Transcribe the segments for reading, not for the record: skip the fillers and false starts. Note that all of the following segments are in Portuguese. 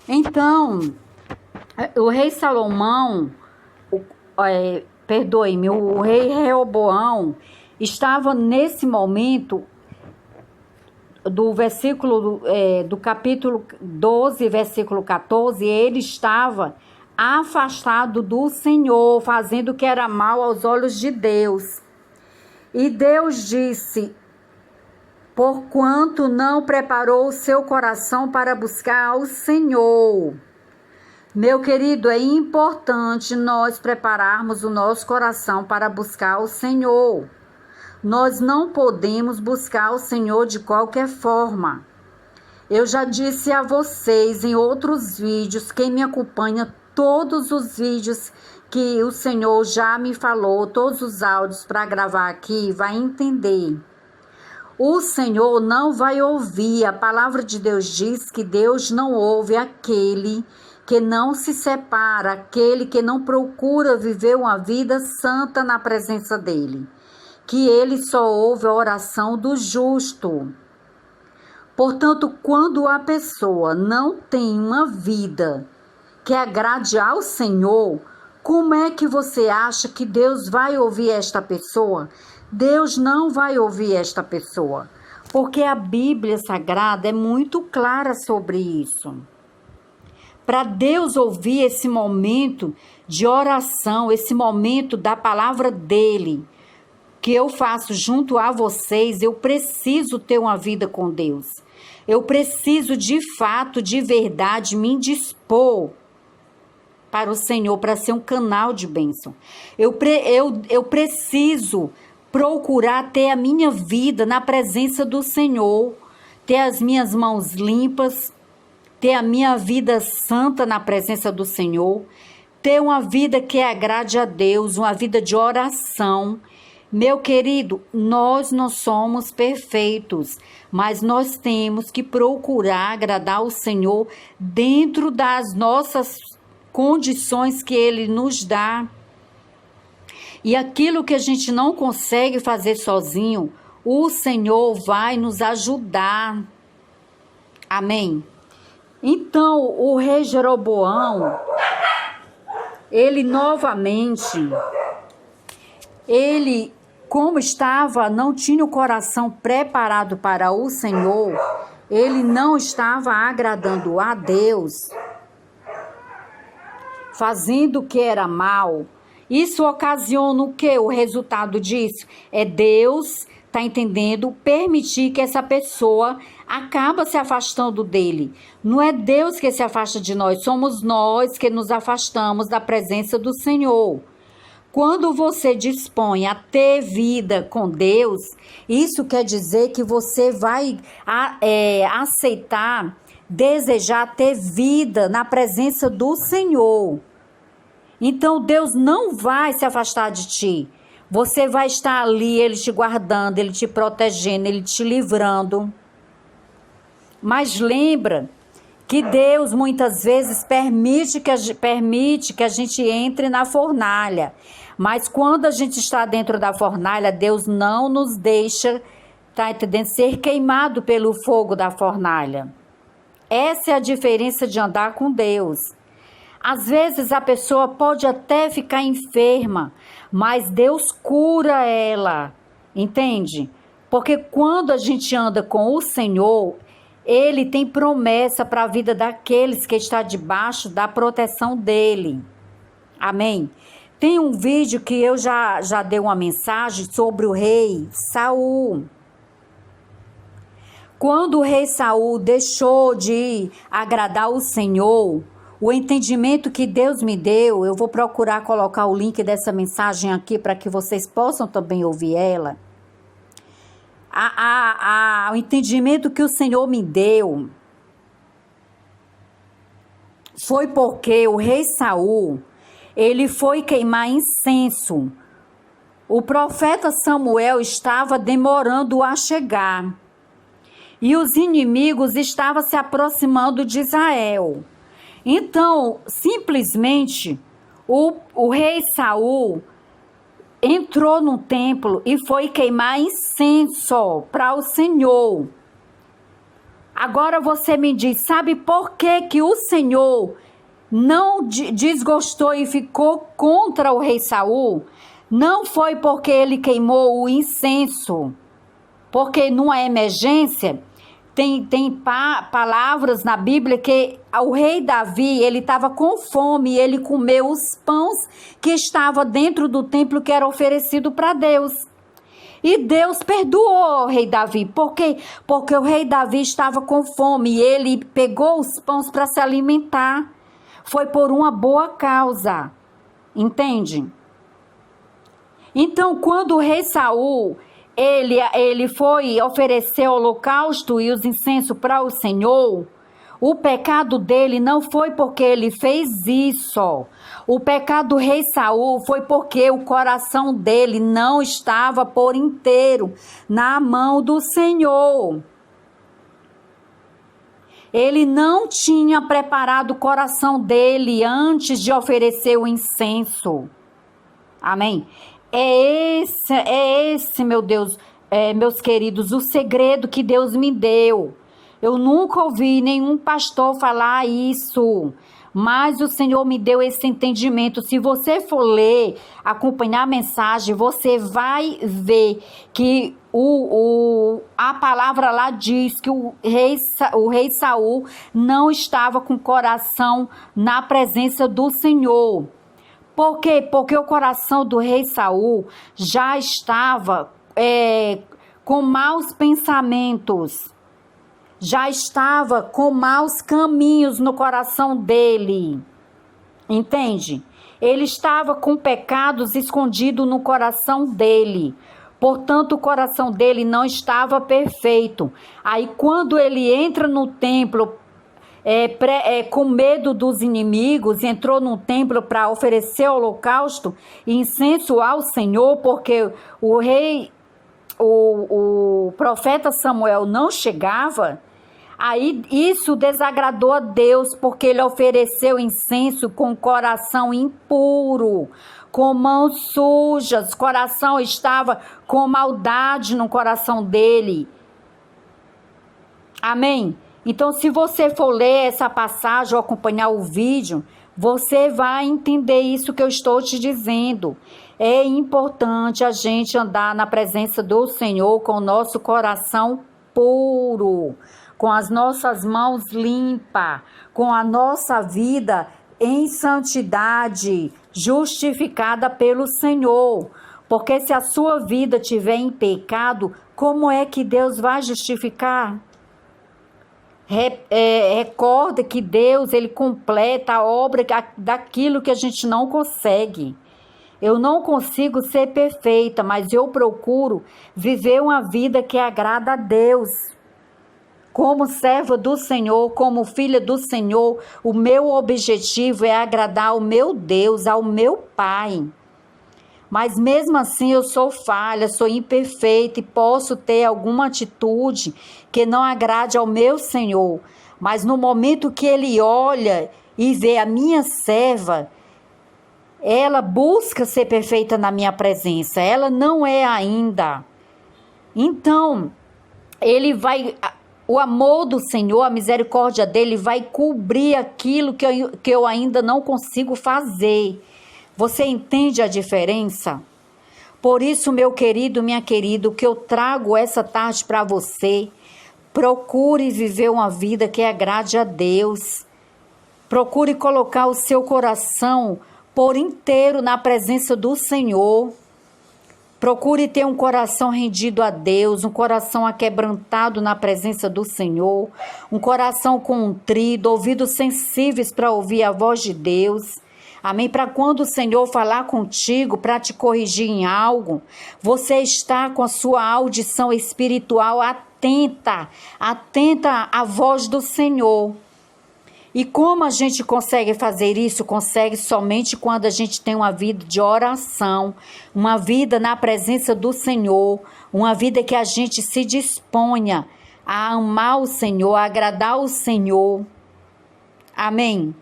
Então, o rei Salomão, perdoe-me, o rei Reoboão estava nesse momento do capítulo 12, versículo 14, ele estava afastado do Senhor, fazendo o que era mal aos olhos de Deus. E Deus disse: porquanto não preparou o seu coração para buscar ao Senhor. Meu querido, é importante nós prepararmos o nosso coração para buscar o Senhor. Nós não podemos buscar o Senhor de qualquer forma. Eu já disse a vocês em outros vídeos, quem me acompanha, todos os vídeos que o Senhor já me falou, todos os áudios para gravar aqui, vai entender. O Senhor não vai ouvir, a palavra de Deus diz que Deus não ouve aquele que não se separa, aquele que não procura viver uma vida santa na presença dele, que ele só ouve a oração do justo. Portanto, quando a pessoa não tem uma vida que agrade ao Senhor, como é que você acha que Deus vai ouvir esta pessoa? Deus não vai ouvir esta pessoa, porque a Bíblia Sagrada é muito clara sobre isso. Para Deus ouvir esse momento de oração, esse momento da palavra dele, que eu faço junto a vocês, eu preciso ter uma vida com Deus. Eu preciso de fato, de verdade, me indispor para o Senhor, para ser um canal de bênção. Eu preciso procurar ter a minha vida na presença do Senhor, ter as minhas mãos limpas, ter a minha vida santa na presença do Senhor, ter uma vida que agrade a Deus, uma vida de oração. Meu querido, nós não somos perfeitos, mas nós temos que procurar agradar o Senhor dentro das nossas condições que Ele nos dá. E aquilo que a gente não consegue fazer sozinho, o Senhor vai nos ajudar. Amém? Então, o rei Jeroboão, ele novamente, como estava, não tinha o coração preparado para o Senhor, ele não estava agradando a Deus, fazendo o que era mal. Isso ocasiona o que? O resultado disso é Deus, tá entendendo? Permitir que essa pessoa acaba se afastando dele. Não é Deus que se afasta de nós, somos nós que nos afastamos da presença do Senhor. Quando você dispõe a ter vida com Deus, isso quer dizer que você vai aceitar, desejar ter vida na presença do Senhor. Então Deus não vai se afastar de ti. Você vai estar ali, Ele te guardando, Ele te protegendo, Ele te livrando. Mas lembra que Deus muitas vezes permite que a gente entre na fornalha. Mas quando a gente está dentro da fornalha, Deus não nos deixa, tá entendendo, ser queimado pelo fogo da fornalha. Essa é a diferença de andar com Deus. Às vezes a pessoa pode até ficar enferma, mas Deus cura ela, entende? Porque quando a gente anda com o Senhor, Ele tem promessa para a vida daqueles que estão debaixo da proteção dEle. Amém? Tem um vídeo que eu já dei uma mensagem sobre o rei Saul. Quando o rei Saul deixou de agradar o Senhor, o entendimento que Deus me deu, eu vou procurar colocar o link dessa mensagem aqui para que vocês possam também ouvir ela. O entendimento que o Senhor me deu foi porque o rei Saul, ele foi queimar incenso. O profeta Samuel estava demorando a chegar e os inimigos estavam se aproximando de Israel. Então, simplesmente, o rei Saul entrou no templo e foi queimar incenso para o Senhor. Agora você me diz, sabe por que que o Senhor não desgostou e ficou contra o rei Saul? Não foi porque ele queimou o incenso, porque numa emergência tem palavras na Bíblia que o rei Davi, ele estava com fome e ele comeu os pães que estavam dentro do templo que era oferecido para Deus. E Deus perdoou o rei Davi. Por quê? Porque o rei Davi estava com fome e ele pegou os pães para se alimentar. Foi por uma boa causa. Entende? Então, quando o rei Saul, ele foi oferecer o holocausto e os incensos para o Senhor, o pecado dele não foi porque ele fez isso. O pecado do rei Saul foi porque o coração dele não estava por inteiro na mão do Senhor. Ele não tinha preparado o coração dele antes de oferecer o incenso. Amém? É esse, meu Deus, meus queridos, o segredo que Deus me deu. Eu nunca ouvi nenhum pastor falar isso, mas o Senhor me deu esse entendimento. Se você for ler, acompanhar a mensagem, você vai ver que a palavra lá diz que o rei Saul não estava com o coração na presença do Senhor. Por quê? Porque o coração do rei Saul já estava com maus pensamentos. Já estava com maus caminhos no coração dele. Entende? Ele estava com pecados escondidos no coração dele. Portanto, o coração dele não estava perfeito. Aí, quando ele entra no templo, com medo dos inimigos, entrou no templo para oferecer holocausto e incenso ao Senhor, porque o profeta Samuel não chegava. Aí isso desagradou a Deus, porque ele ofereceu incenso com coração impuro, com mãos sujas, coração estava com maldade no coração dele. Amém? Então, se você for ler essa passagem ou acompanhar o vídeo, você vai entender isso que eu estou te dizendo. É importante a gente andar na presença do Senhor com o nosso coração puro, com as nossas mãos limpas, com a nossa vida em santidade, justificada pelo Senhor. Porque se a sua vida estiver em pecado, como é que Deus vai justificar? Recorda que Deus, ele completa a obra daquilo que a gente não consegue. Eu não consigo ser perfeita, mas eu procuro viver uma vida que agrada a Deus. Como serva do Senhor, como filha do Senhor, o meu objetivo é agradar ao meu Deus, ao meu Pai. Mas mesmo assim eu sou falha, sou imperfeita e posso ter alguma atitude que não agrade ao meu Senhor. Mas no momento que Ele olha e vê a minha serva, ela busca ser perfeita na minha presença. Ela não é ainda. Então, o amor do Senhor, a misericórdia dele vai cobrir aquilo que eu ainda não consigo fazer. Você entende a diferença? Por isso, meu querido, minha querida, o que eu trago essa tarde para você, procure viver uma vida que agrade a Deus. Procure colocar o seu coração por inteiro na presença do Senhor. Procure ter um coração rendido a Deus, um coração aquebrantado na presença do Senhor, um coração contrito, ouvidos sensíveis para ouvir a voz de Deus. Amém? Para quando o Senhor falar contigo, para te corrigir em algo, você está com a sua audição espiritual atenta à voz do Senhor. E como a gente consegue fazer isso? Consegue somente quando a gente tem uma vida de oração, uma vida na presença do Senhor, uma vida que a gente se disponha a amar o Senhor, a agradar o Senhor. Amém?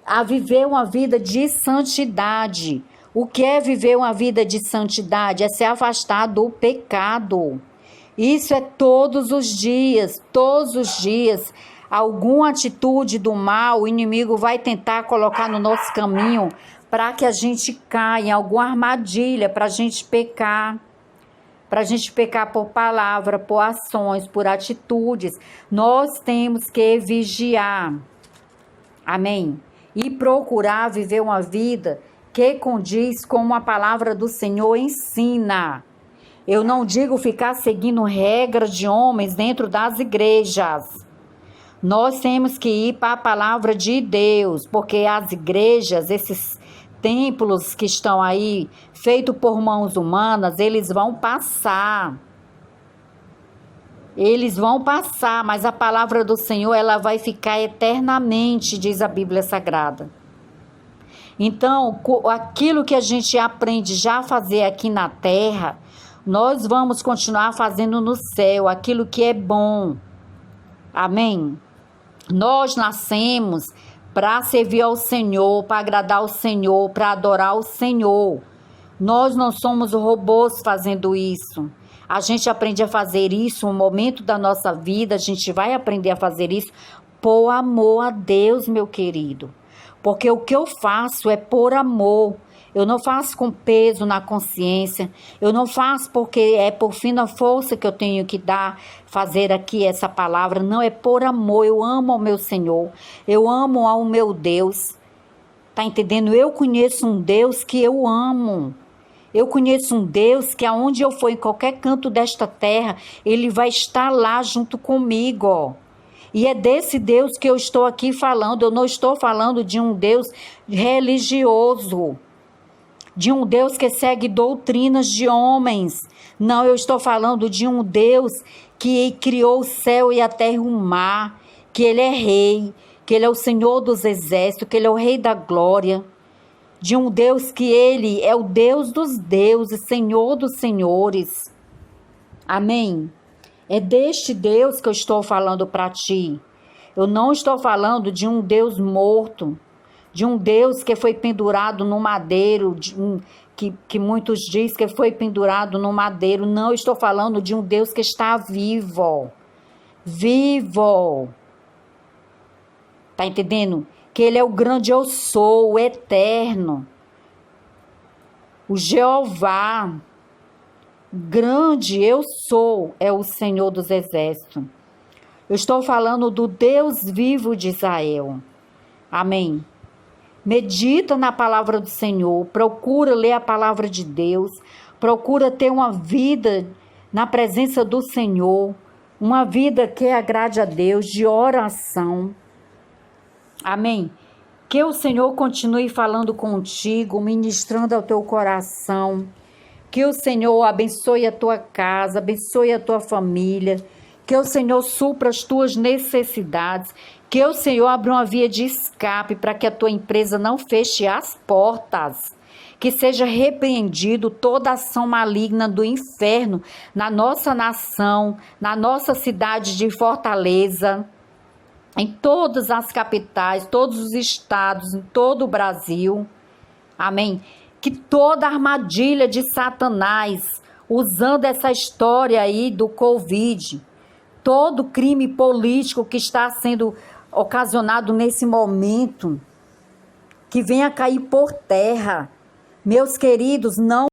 A viver uma vida de santidade. O que é viver uma vida de santidade? É se afastar do pecado. Isso é todos os dias, todos os dias. Alguma atitude do mal, o inimigo vai tentar colocar no nosso caminho para que a gente caia em alguma armadilha, para a gente pecar. Para a gente pecar por palavra, por ações, por atitudes. Nós temos que vigiar. Amém? E procurar viver uma vida que condiz com a palavra do Senhor ensina. Eu não digo ficar seguindo regras de homens dentro das igrejas. Nós temos que ir para a palavra de Deus, porque as igrejas, esses templos que estão aí, feitos por mãos humanas, eles vão passar. Eles vão passar, mas a palavra do Senhor, ela vai ficar eternamente, diz a Bíblia Sagrada. Então, aquilo que a gente aprende já a fazer aqui na terra, nós vamos continuar fazendo no céu, aquilo que é bom. Amém? Nós nascemos para servir ao Senhor, para agradar ao Senhor, para adorar o Senhor. Nós não somos robôs fazendo isso. A gente aprende a fazer isso no momento da nossa vida, a gente vai aprender a fazer isso por amor a Deus, meu querido. Porque o que eu faço é por amor. Eu não faço com peso na consciência. Eu não faço porque é por fim da força que eu tenho que fazer aqui essa palavra. Não, é por amor. Eu amo ao meu Senhor. Eu amo ao meu Deus. Tá entendendo? Eu conheço um Deus que eu amo. Eu conheço um Deus que aonde eu for, em qualquer canto desta terra, Ele vai estar lá junto comigo, ó. E é desse Deus que eu estou aqui falando. Eu não estou falando de um Deus religioso, de um Deus que segue doutrinas de homens. Não, eu estou falando de um Deus que criou o céu e a terra e o mar, que Ele é rei, que Ele é o Senhor dos exércitos, que Ele é o rei da glória. De um Deus que Ele é o Deus dos deuses, Senhor dos senhores. Amém? É deste Deus que eu estou falando para ti. Eu não estou falando de um Deus morto, de um Deus que foi pendurado no madeiro, que muitos dizem que foi pendurado no madeiro. Não, eu estou falando de um Deus que está vivo. Vivo. Tá entendendo? Que Ele é o grande eu sou, o eterno. O Jeová. Grande eu sou é o Senhor dos exércitos. Eu estou falando do Deus vivo de Israel. Amém. Medita na palavra do Senhor, procura ler a palavra de Deus, procura ter uma vida na presença do Senhor, uma vida que agrade a Deus, de oração. Amém. Que o Senhor continue falando contigo, ministrando ao teu coração. Que o Senhor abençoe a tua casa, abençoe a tua família. Que o Senhor supra as tuas necessidades. Que o Senhor abra uma via de escape para que a tua empresa não feche as portas. Que seja repreendido toda ação maligna do inferno na nossa nação, na nossa cidade de Fortaleza, em todas as capitais, todos os estados, em todo o Brasil. Amém. Que toda armadilha de Satanás, usando essa história aí do Covid, todo crime político que está sendo ocasionado nesse momento, que venha cair por terra. Meus queridos, não